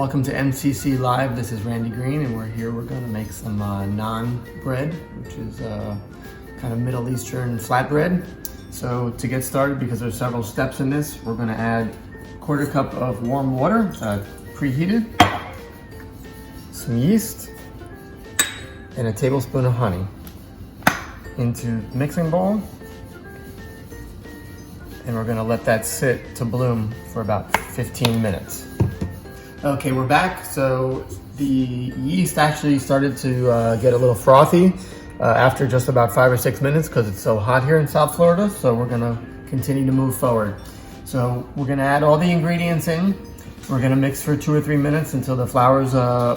Welcome to MCC Live. This is Randy Green, and we're going to make some naan bread, which is kind of Middle Eastern flatbread. So to get started, because there's several steps in this, we're going to add a quarter cup of warm water, preheated, some yeast, and a tablespoon of honey into the mixing bowl. And we're going to let that sit to bloom for about 15 minutes. Okay, we're back. So the yeast actually started to get a little frothy after just about 5 or 6 minutes because it's so hot here in South Florida. So we're gonna continue to move forward. So we're gonna add all the ingredients in. We're gonna mix for 2 or 3 minutes until the flour's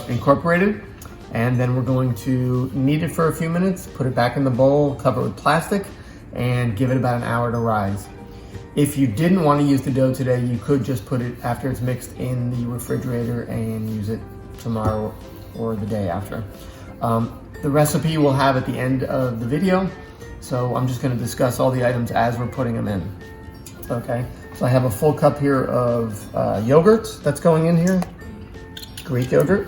incorporated. And then we're going to knead it for a few minutes, put it back in the bowl, cover it with plastic, and give it about an hour to rise. If you didn't want to use the dough today, you could just put it after it's mixed in the refrigerator and use it tomorrow or the day after. The recipe we'll have at the end of the video, so I'm just going to discuss all the items as we're putting them in. Okay, so I have a full cup here of yogurt that's going in here, Greek yogurt.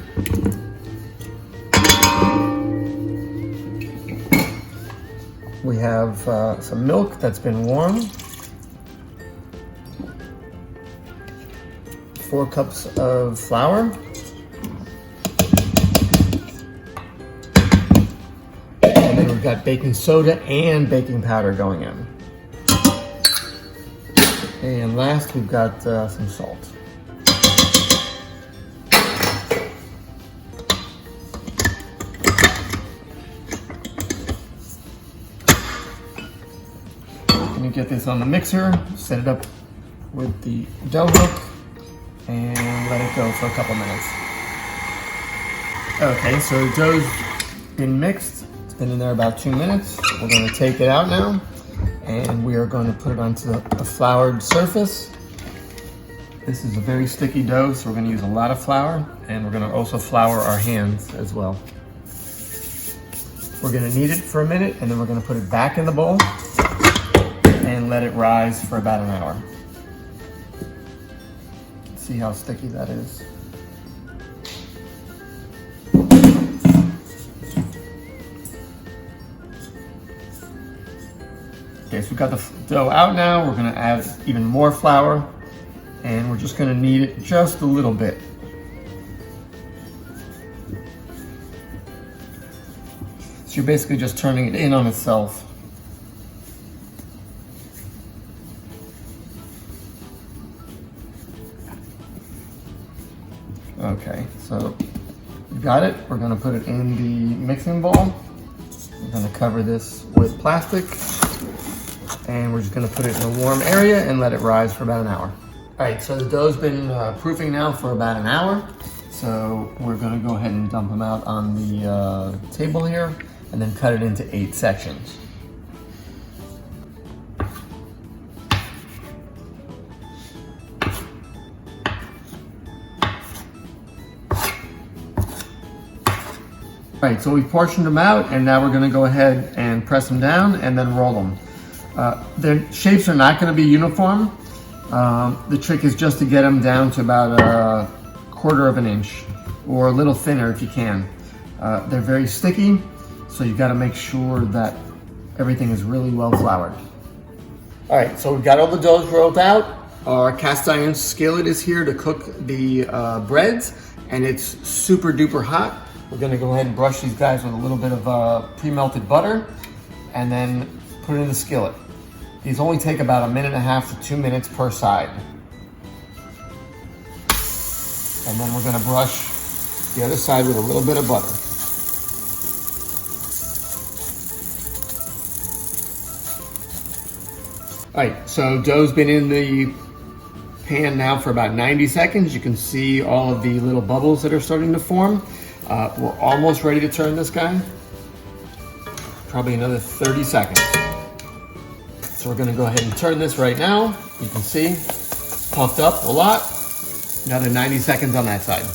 We have some milk that's been warmed. 4 cups of flour, and then we've got baking soda and baking powder going in. And last, we've got some salt. Let me get this on the mixer, set it up with the dough hook, and let it go for a couple minutes. Okay, so the dough's been mixed. It's been in there about 2 minutes. We're going to take it out now, and we are going to put it onto a floured surface. This is a very sticky dough, so we're going to use a lot of flour, and we're going to also flour our hands as well. We're going to knead it for a minute, and then we're going to put it back in the bowl and let it rise for about an hour. See how sticky that is. Okay, so we've got the dough out now. We're gonna add even more flour, and we're just gonna knead it just a little bit. So you're basically just turning it in on itself. Okay, so you got it. We're gonna put it in the mixing bowl. We're gonna cover this with plastic, and we're just gonna put it in a warm area and let it rise for about an hour. All right, so the dough's been proofing now for about an hour. So we're gonna go ahead and dump them out on the table here and then cut it into 8 sections. All right, so we've portioned them out, and now we're gonna go ahead and press them down and then roll them. Their shapes are not gonna be uniform. The trick is just to get them down to about a 1/4 of an inch or a little thinner if you can. They're very sticky, so you've gotta make sure that everything is really well floured. All right, so we've got all the doughs rolled out. Our cast iron skillet is here to cook the breads, and it's super duper hot. We're gonna go ahead and brush these guys with a little bit of pre-melted butter and then put it in the skillet. These only take about 1.5 to 2 minutes per side. And then we're gonna brush the other side with a little bit of butter. All right, so dough's been in the pan now for about 90 seconds. You can see all of the little bubbles that are starting to form. We're almost ready to turn this guy. Probably another 30 seconds. So we're gonna go ahead and turn this right now. You can see, puffed up a lot. Another 90 seconds on that side.